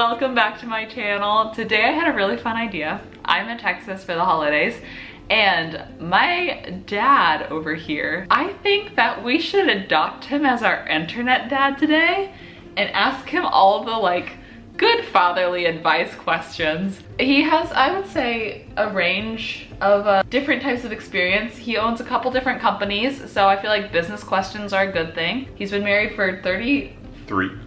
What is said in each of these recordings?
Welcome back to my channel. Today I had a really fun idea. I'm in Texas for the holidays and my dad over here, I think that we should adopt him as our internet dad today and ask him all the good fatherly advice questions. He has, I would say, a range of different types of experience. He owns a couple different companies, so I feel like business questions are a good thing. He's been married for 33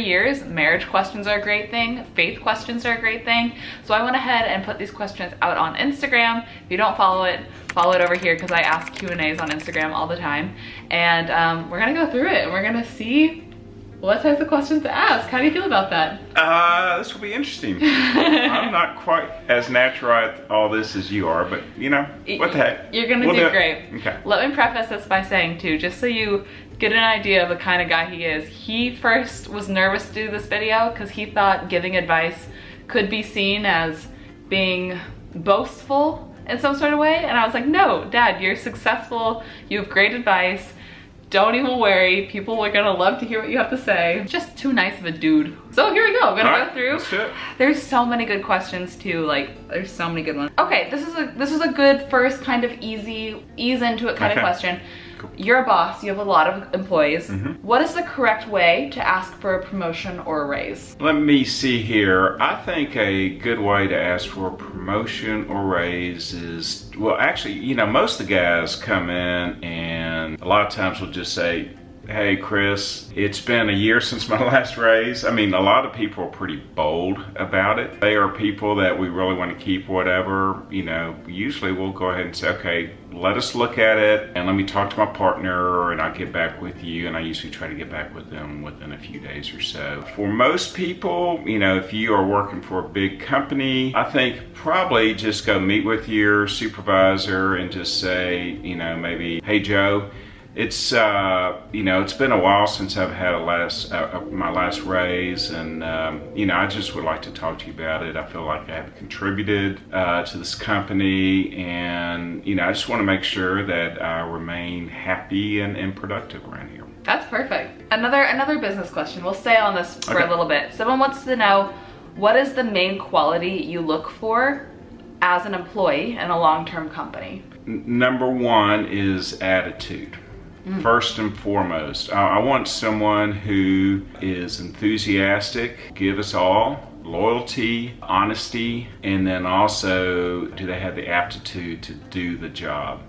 years. Marriage questions are a great thing. Faith questions are a great thing. So I went ahead and put these questions out on Instagram. If you don't follow it over here because I ask Q&As on Instagram all the time. And we're gonna go through it and we're gonna see what types of questions to ask. How do you feel about that? This will be interesting. I'm not quite as natural at all this as you are, but you know, what the heck. You're gonna do great. Okay. Let me preface this by saying too, just so you get an idea of the kind of guy he is, he first was nervous to do this video because he thought giving advice could be seen as being boastful in some sort of way. And I was like, no, Dad, you're successful. You have great advice. Don't even worry, people are gonna love to hear what you have to say. Just too nice of a dude. So here we go, we're gonna go through. Let's do it. There's so many good questions too, there's so many good ones. Okay, this is a good first kind of ease into it kind of question. Cool. You're a boss, you have a lot of employees. What is the correct way to ask for a promotion or a raise? Let me see here. I think a good way to ask for a promotion or raise is, well, actually, you know, most of the guys come in and a lot of times will just say, hey Chris, it's been a year since my last raise. I mean, a lot of people are pretty bold about it. They are people that we really want to keep whatever, you know, usually we'll go ahead and say, okay, let us look at it and let me talk to my partner and I'll get back with you. And I usually try to get back with them within a few days or so. For most people, you know, if you are working for a big company, I think probably just go meet with your supervisor and just say, you know, maybe, hey Joe, it's you know, it's been a while since I've had my last raise, and you know, I just would like to talk to you about it. I feel like I have contributed to this company, and you know, I just want to make sure that I remain happy and productive around here. That's perfect. Another business question. We'll stay on this for a little bit. Someone wants to know, what is the main quality you look for as an employee in a long-term company? Number one is attitude. First and foremost, I want someone who is enthusiastic, give us all, loyalty, honesty, and then also, do they have the aptitude to do the job?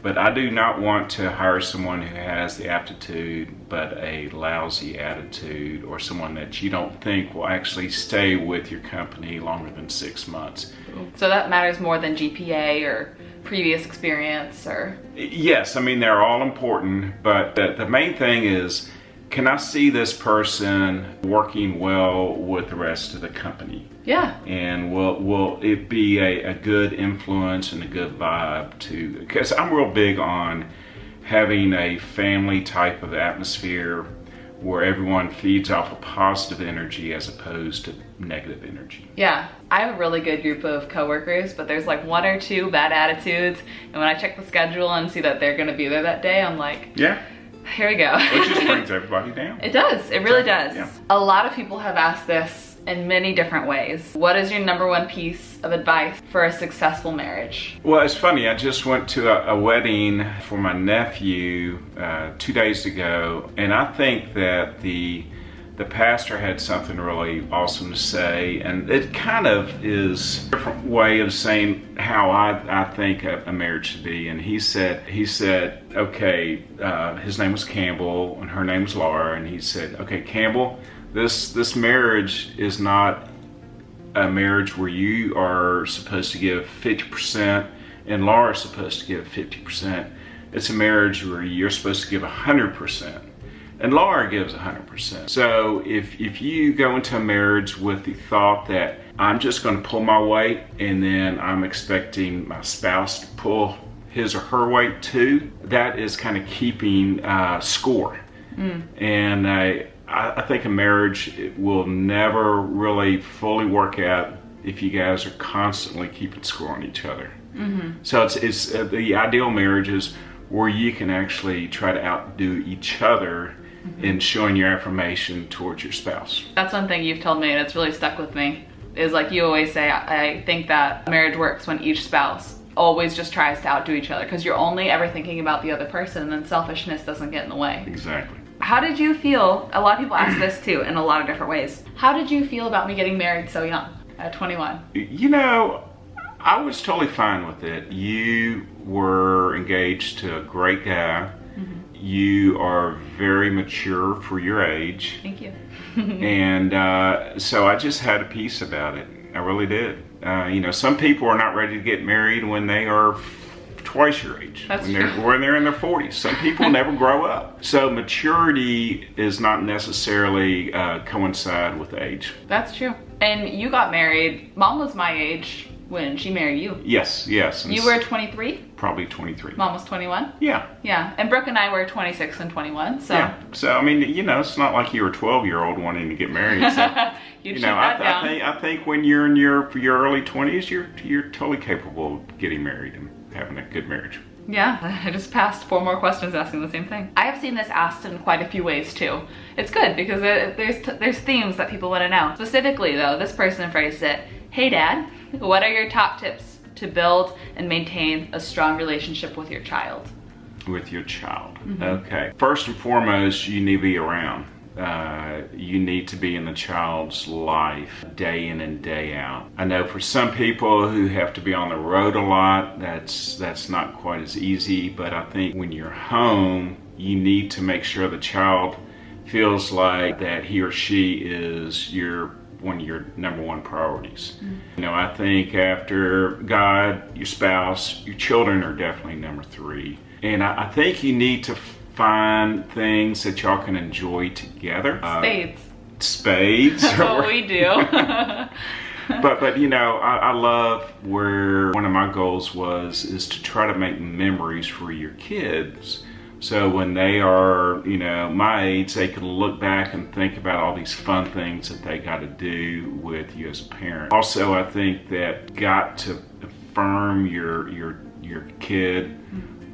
But I do not want to hire someone who has the aptitude but a lousy attitude, or someone that you don't think will actually stay with your company longer than 6 months. So that matters more than GPA or previous experience, or? Yes, I mean, they're all important, but the main thing is, can I see this person working well with the rest of the company? Yeah. And will it be a good influence and a good vibe to, because I'm real big on having a family type of atmosphere where everyone feeds off of positive energy as opposed to negative energy. Yeah, I have a really good group of coworkers, but there's like one or two bad attitudes, and when I check the schedule and see that they're gonna be there that day, I'm like, yeah, here we go. It just brings everybody down. It does, it really does. Yeah. A lot of people have asked this in many different ways. What is your number one piece of advice for a successful marriage? Well, it's funny, I just went to a wedding for my nephew 2 days ago, and I think that the pastor had something really awesome to say, and it kind of is a different way of saying how I think a marriage should be. And he said, okay, his name was Campbell and her name was Laura, and he said, okay, Campbell, this marriage is not a marriage where you are supposed to give 50% and Laura is supposed to give 50%. It's a marriage where you're supposed to give 100%. And Laura gives 100%. So if you go into a marriage with the thought that I'm just going to pull my weight and then I'm expecting my spouse to pull his or her weight too, that is kind of keeping score. And I think a marriage will never really fully work out if you guys are constantly keeping score on each other. So it's the ideal marriage is where you can actually try to outdo each other in showing your affirmation towards your spouse. That's one thing you've told me, and it's really stuck with me, is like you always say, I think that marriage works when each spouse always just tries to outdo each other, because you're only ever thinking about the other person, and then selfishness doesn't get in the way. Exactly. How did you feel? A lot of people ask this too in a lot of different ways. How did you feel about me getting married so young, at 21? You know, I was totally fine with it. You were engaged to a great guy. You are very mature for your age. Thank you. And so I just had a peace about it. I really did. You know, some people are not ready to get married when they are twice your age. That's when true. when they're in their 40s. Some people never grow up. So maturity is not necessarily coincide with age. That's true. And you got married, Mom was my age when she married you. Yes, yes. You were 23? Probably 23. Mom was 21? Yeah. Yeah, and Brooke and I were 26 and 21, so. Yeah. So, I mean, you know, it's not like you were a 12-year-old wanting to get married. So, You'd you shoot know, that down. I think when you're in your early 20s, you're totally capable of getting married and having a good marriage. Yeah, I just passed 4 more questions asking the same thing. I have seen this asked in quite a few ways too. It's good because there's themes that people want to know. Specifically though, this person phrased it, "Hey Dad, what are your top tips to build and maintain a strong relationship with your child?" With your child. Okay. First and foremost, you need to be around. You need to be in the child's life day in and day out. I know for some people who have to be on the road a lot, that's not quite as easy, but I think when you're home, you need to make sure the child feels like that he or she is one of your number one priorities. You know, I think after God, your spouse, your children are definitely number 3. And I think you need to find things that y'all can enjoy together. Spades. That's what we do. but you know, I love where one of my goals is to try to make memories for your kids. So when they are, you know, my age, they can look back and think about all these fun things that they got to do with you as a parent. Also, I think that got to affirm your kid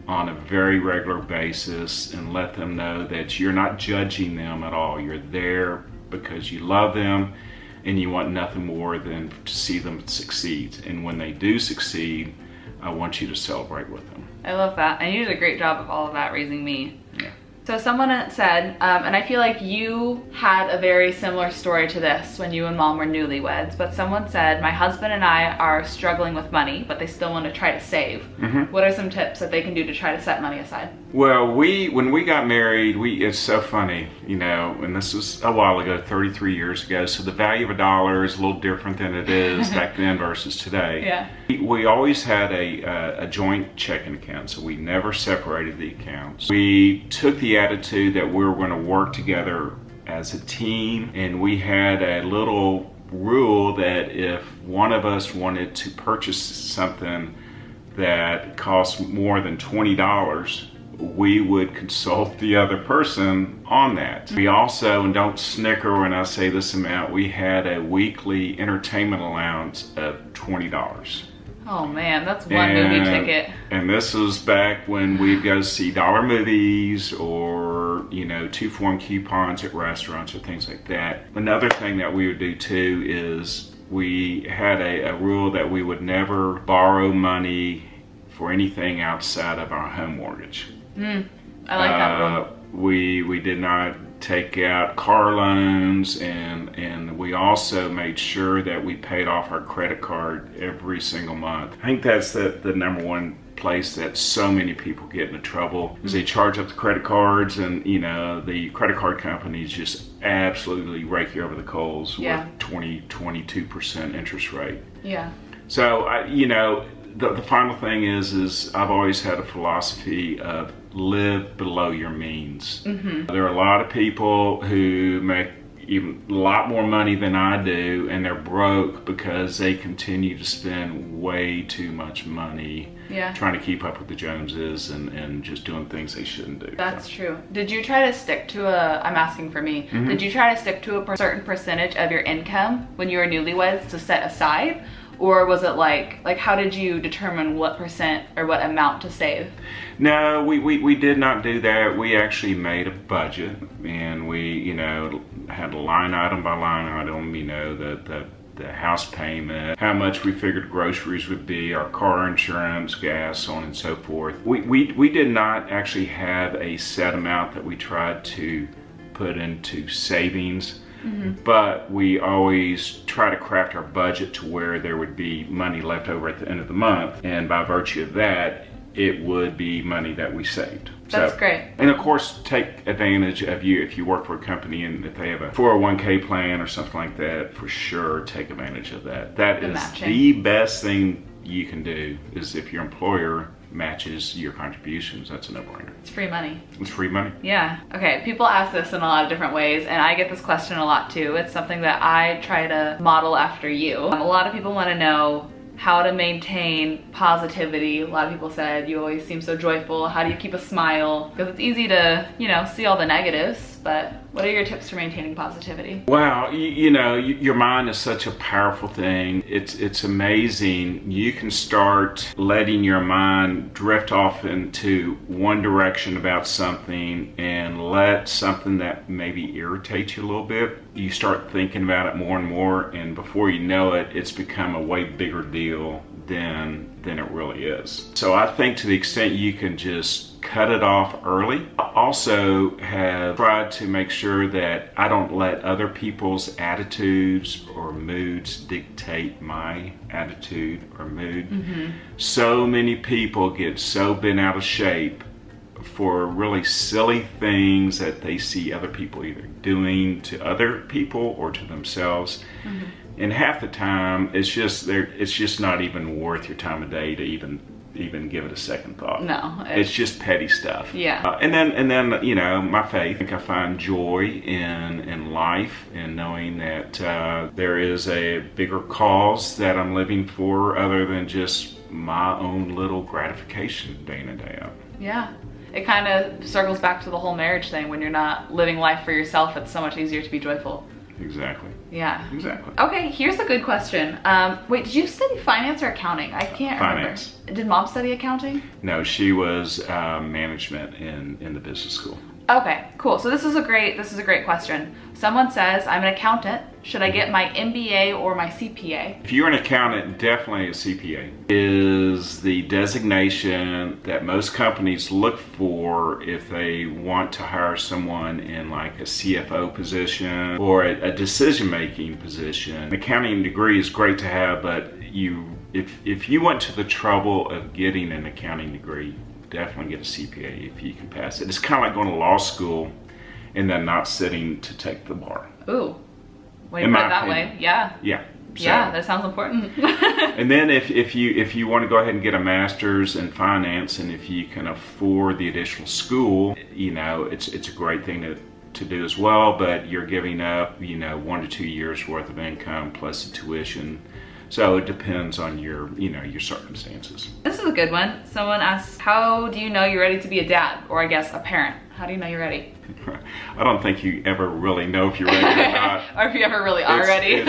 on a very regular basis and let them know that you're not judging them at all. You're there because you love them and you want nothing more than to see them succeed. And when they do succeed, I want you to celebrate with them. I love that. And you did a great job of all of that raising me. Yeah. So someone had said, and I feel like you had a very similar story to this when you and Mom were newlyweds, but someone said, my husband and I are struggling with money, but they still want to try to save. What are some tips that they can do to try to set money aside? Well, when we got married, it's so funny, you know, and this was a while ago, 33 years ago, so the value of a dollar is a little different than it is back then versus today. Yeah. We always had a joint checking account, so we never separated the accounts. We took the attitude that we were going to work together as a team, and we had a little rule that if one of us wanted to purchase something that cost more than $20, we would consult the other person on that. We also, and don't snicker when I say this amount, we had a weekly entertainment allowance of $20. Oh man, that's one movie ticket. And this was back when we'd go see dollar movies or, you know, 2-for-1 coupons at restaurants or things like that. Another thing that we would do too is we had a rule that we would never borrow money for anything outside of our home mortgage. I like that rule. We did not take out car loans, and we also made sure that we paid off our credit card every single month. I think that's the number one place that so many people get into trouble is they charge up the credit cards, and you know the credit card companies just absolutely rake you over the coals with 22% interest rate. Yeah. So you know, the final thing is I've always had a philosophy of live below your means. There are a lot of people who make even a lot more money than I do, and they're broke because they continue to spend way too much money trying to keep up with the Joneses and just doing things they shouldn't do. That's true. Did you try to stick to I'm asking for me, did you try to stick to a certain percentage of your income when you were newlyweds to set aside? Or was it like how did you determine what percent or what amount to save? No, we did not do that. We actually made a budget, and we, you know, had a line item by line item, you know, the house payment, how much we figured groceries would be, our car insurance, gas, so on and so forth. We did not actually have a set amount that we tried to put into savings. But we always try to craft our budget to where there would be money left over at the end of the month, and by virtue of that, it would be money that we saved. That's great. And of course, take advantage of you if you work for a company and if they have a 401k plan or something like that, for sure take advantage of that. That is the best thing you can do, is if your employer matches your contributions. That's a no-brainer. It's free money. It's free money. Yeah. Okay, people ask this in a lot of different ways, and I get this question a lot too. It's something that I try to model after you. A lot of people want to know how to maintain positivity. A lot of people said, you always seem so joyful. How do you keep a smile? Because it's easy to, you know, see all the negatives, but what are your tips for maintaining positivity? Wow, you know, your mind is such a powerful thing. It's amazing. You can start letting your mind drift off into one direction about something, and let something that maybe irritates you a little bit, you start thinking about it more and more, and before you know it, it's become a way bigger deal than it really is. So I think to the extent you can just cut it off early. I also have tried to make sure that I don't let other people's attitudes or moods dictate my attitude or mood. So many people get so bent out of shape for really silly things that they see other people either doing to other people or to themselves. And half the time, it's just not even worth your time of day to even give it a second thought. No, it's just petty stuff. Yeah. And then you know, my faith. I think I find joy in life, and knowing that there is a bigger cause that I'm living for, other than just my own little gratification day in and day out. Yeah. It kind of circles back to the whole marriage thing. When you're not living life for yourself, it's so much easier to be joyful. Exactly. Yeah. Exactly. Okay, here's a good question. Wait, did you study finance or accounting? I can't Finance. remember. Did mom study accounting? No, she was management in the business school. Okay, cool. So this is a great question. Someone says, I'm an accountant. Should I get my MBA or my CPA? If you're an accountant, definitely a CPA is the designation that most companies look for if they want to hire someone in like a CFO position or a decision-making position. An accounting degree is great to have, but if you went to the trouble of getting an accounting degree, definitely get a CPA if you can pass it. It's kind of like going to law school and then not sitting to take the bar. Ooh, when you put it that way, yeah. Yeah. So, yeah, that sounds important. And then if you want to go ahead and get a master's in finance, and if you can afford the additional school, you know, it's a great thing to do as well, but you're giving up, you know, 1 to 2 years worth of income plus the tuition. So it depends on your circumstances. This is a good one. Someone asks, how do you know you're ready to be a dad? Or I guess a parent. How do you know you're ready? I don't think you ever really know if you're ready or not. Or if you ever really are ready.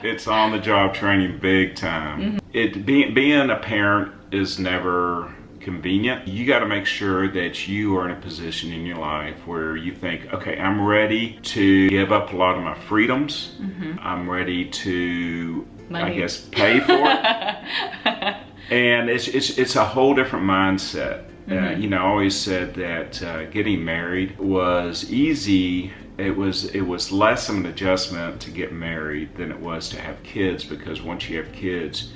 It's on the job training big time. Being a parent is never convenient. You got to make sure that you are in a position in your life where you think, okay, I'm ready to give up a lot of my freedoms. I'm ready to, I guess, pay for it. And it's a whole different mindset. You know, I always said that getting married was easy. It was less of an adjustment to get married than it was to have kids, because once you have kids,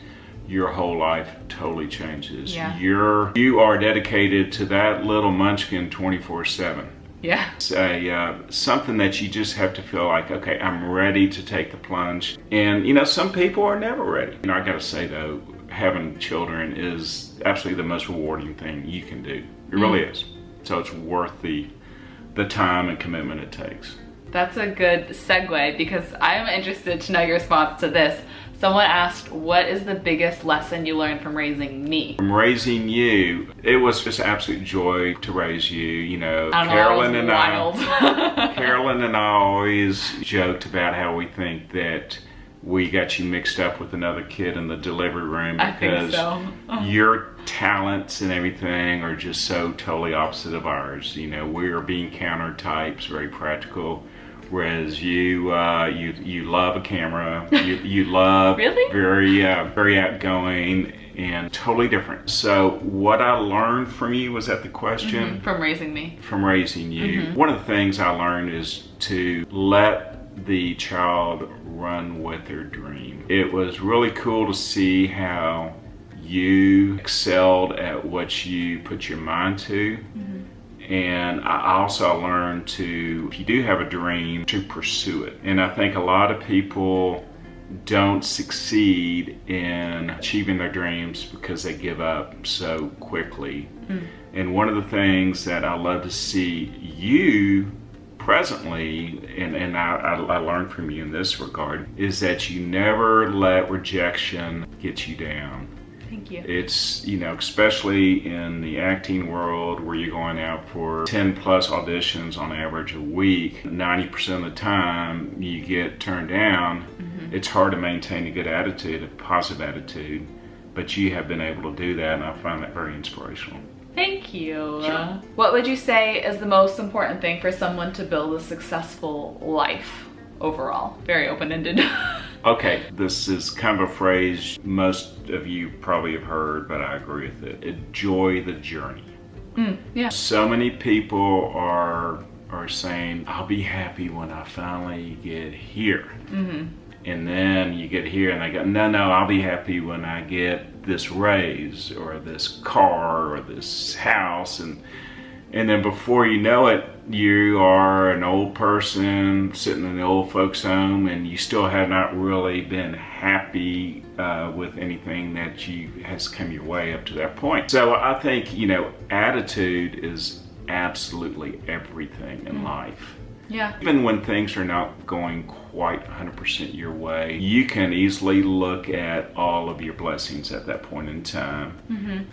your whole life totally changes. Yeah. You are dedicated to that little munchkin 24/7. Yeah. It's something that you just have to feel like, okay, I'm ready to take the plunge. And you know, some people are never ready. You know, I gotta say though, having children is absolutely the most rewarding thing you can do. It really is. So it's worth the time and commitment it takes. That's a good segue, because I'm interested to know your response to this. Someone asked, what is the biggest lesson you learned from raising me? From raising you, it was just absolute joy to raise you. You know, Carolyn and I always joked about how we think that we got you mixed up with another kid in the delivery room I think because so. your talents and everything are just so totally opposite of ours. You know, we are being counter types, very practical, whereas you love a camera. You love Really? very outgoing and totally different. So what I learned from you, was that the question? From raising me. From raising you. One of the things I learned is to let the child run with their dream. It was really cool to see how you excelled at what you put your mind to. And I also learned to, if you do have a dream, to pursue it. And I think a lot of people don't succeed in achieving their dreams because they give up so quickly. And one of the things that I love to see you presently, and I learned from you in this regard, is that you never let rejection get you down. Thank you. It's, you know, especially in the acting world where you're going out for 10 plus auditions on average a week, 90% of the time you get turned down. It's hard to maintain a good attitude, a positive attitude, but you have been able to do that, and I find that very inspirational. Thank you. Sure. What would you say is the most important thing for someone to build a successful life overall? Very open-ended. Okay, this is kind of a phrase most of you probably have heard, but I agree with it. Enjoy the journey. Yeah. So many people are saying, I'll be happy when I finally get here. And then you get here and they go, no, I'll be happy when I get this raise or this car or this house. And then before you know it, you are an old person sitting in the old folks' home, and you still have not really been happy with anything that has come your way up to that point. So I think, you know, attitude is absolutely everything in life. Yeah. Even when things are not going quite 100% your way, you can easily look at all of your blessings at that point in time.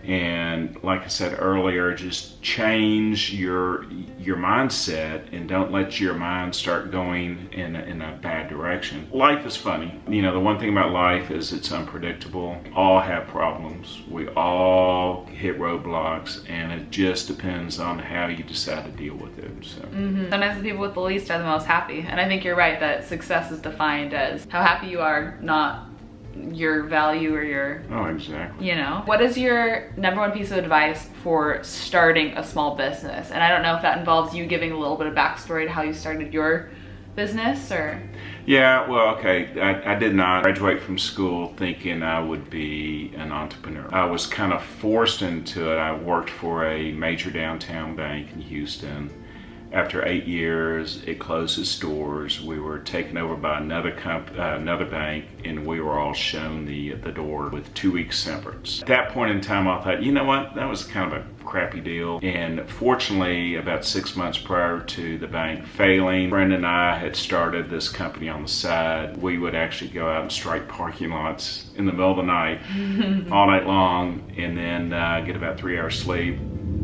And like I said earlier, just change your mindset and don't let your mind start going in a bad direction. Life is funny. You know, the one thing about life is it's unpredictable. We all have problems. We all hit roadblocks, and it just depends on how you decide to deal with it. So. Sometimes the people with the least are the most happy. And I think you're right that success is defined as how happy you are, not your value or your... Oh, exactly. You know? What is your number one piece of advice for starting a small business? And I don't know if that involves you giving a little bit of backstory to how you started your business, or... Yeah, well, okay, I did not graduate from school thinking I would be an entrepreneur. I was kind of forced into it. I worked for a major downtown bank in Houston. After 8 years, it closed its doors. We were taken over by another bank, and we were all shown the door with 2 weeks severance. At that point in time, I thought, you know what, that was kind of a crappy deal. And fortunately, about 6 months prior to the bank failing, Brenda and I had started this company on the side. We would actually go out and strike parking lots in the middle of the night, all night long, and then get about 3 hours sleep,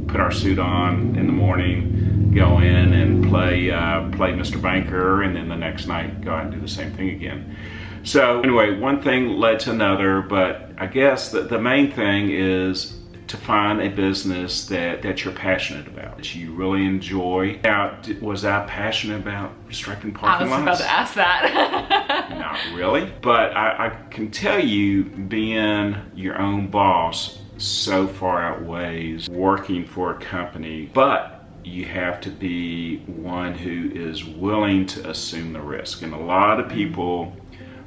put our suit on in the morning, go in and play Mr. Banker, and then the next night go out and do the same thing again. So anyway, one thing led to another, but I guess the main thing is to find a business that you're passionate about, that you really enjoy. Now, was I passionate about striking parking lots? I was about to ask that. Not really, but I can tell you, being your own boss so far outweighs working for a company, but you have to be one who is willing to assume the risk. And a lot of people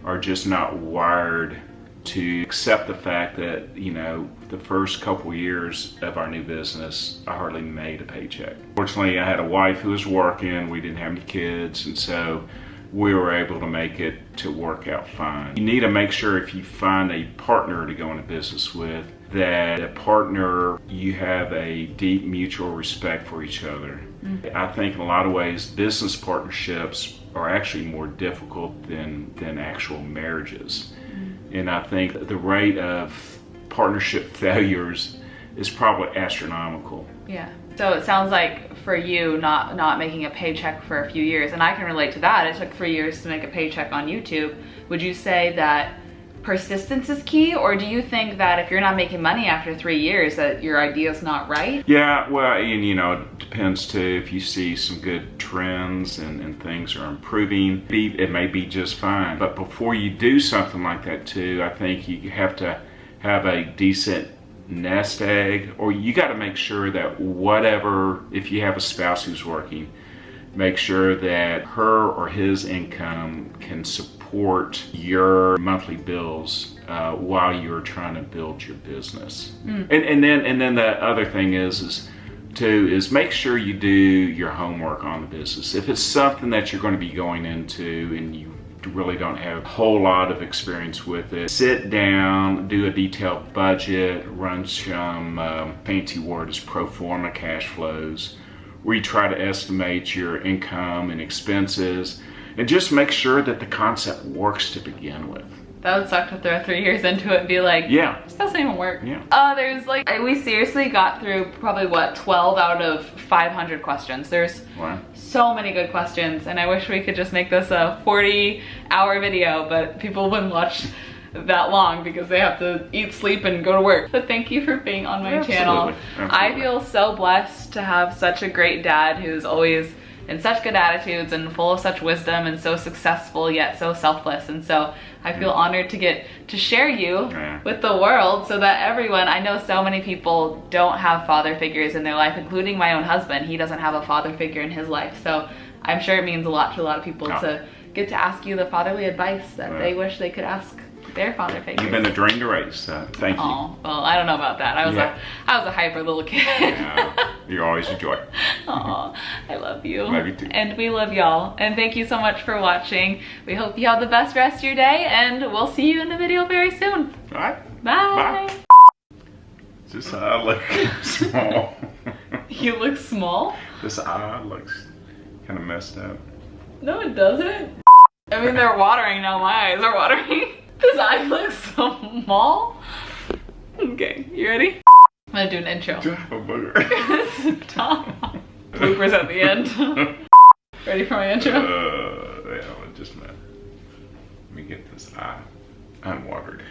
are just not wired to accept the fact that, you know, the first couple years of our new business, I hardly made a paycheck. Fortunately, I had a wife who was working, we didn't have any kids, and so we were able to make it to work out fine. You need to make sure, if you find a partner to go into business with, that a partner, you have a deep mutual respect for each other. I think in a lot of ways, business partnerships are actually more difficult than actual marriages. And I think the rate of partnership failures is probably astronomical. Yeah. So it sounds like for you, not making a paycheck for a few years, and I can relate to that. It took 3 years to make a paycheck on YouTube. Would you say that persistence is key, or do you think that if you're not making money after 3 years that your idea is not right? Yeah, well, and you know, it depends too. If you see some good trends and things are improving, it may be just fine. But before you do something like that too, I think you have to have a decent nest egg, or you got to make sure that whatever, if you have a spouse who's working, make sure that her or his income can support your monthly bills while you're trying to build your business. And then the other thing is make sure you do your homework on the business. If it's something that you're going to be going into and you really don't have a whole lot of experience with it, sit down, do a detailed budget, run some fancy word is pro forma cash flows, where you try to estimate your income and expenses, and just make sure that the concept works to begin with. That would suck to throw 3 years into it and be like, yeah, this doesn't even work. Yeah. There's like, we seriously got through probably what, 12 out of 500 questions. There's so many good questions, and I wish we could just make this a 40-hour video, but people wouldn't watch that long because they have to eat, sleep, and go to work. But thank you for being on my channel. Absolutely. I feel so blessed to have such a great dad who's always in such good attitudes and full of such wisdom and so successful yet so selfless. And so I feel honored to get to share you with the world so that everyone, I know so many people don't have father figures in their life, including my own husband. He doesn't have a father figure in his life. So I'm sure it means a lot to a lot of people to get to ask you the fatherly advice that they wish they could ask their father figures. You've been a dream to raise, thank you. Oh, well, I don't know about that. I was a hyper little kid. Yeah, you're always a joy. Oh, I love you. Love you too. And we love y'all. And thank you so much for watching. We hope you have the best rest of your day, and we'll see you in the video very soon. All right. Bye. Bye. This eye looks small. You look small? This eye looks kind of messed up. No, it doesn't. I mean, they're watering now. My eyes are watering. This eye looks so small. Okay, you ready? I'm gonna do an intro. Do I have a booger? Stop. Bloopers at the end. Ready for my intro? Yeah, just a minute. Let me get this eye unwatered.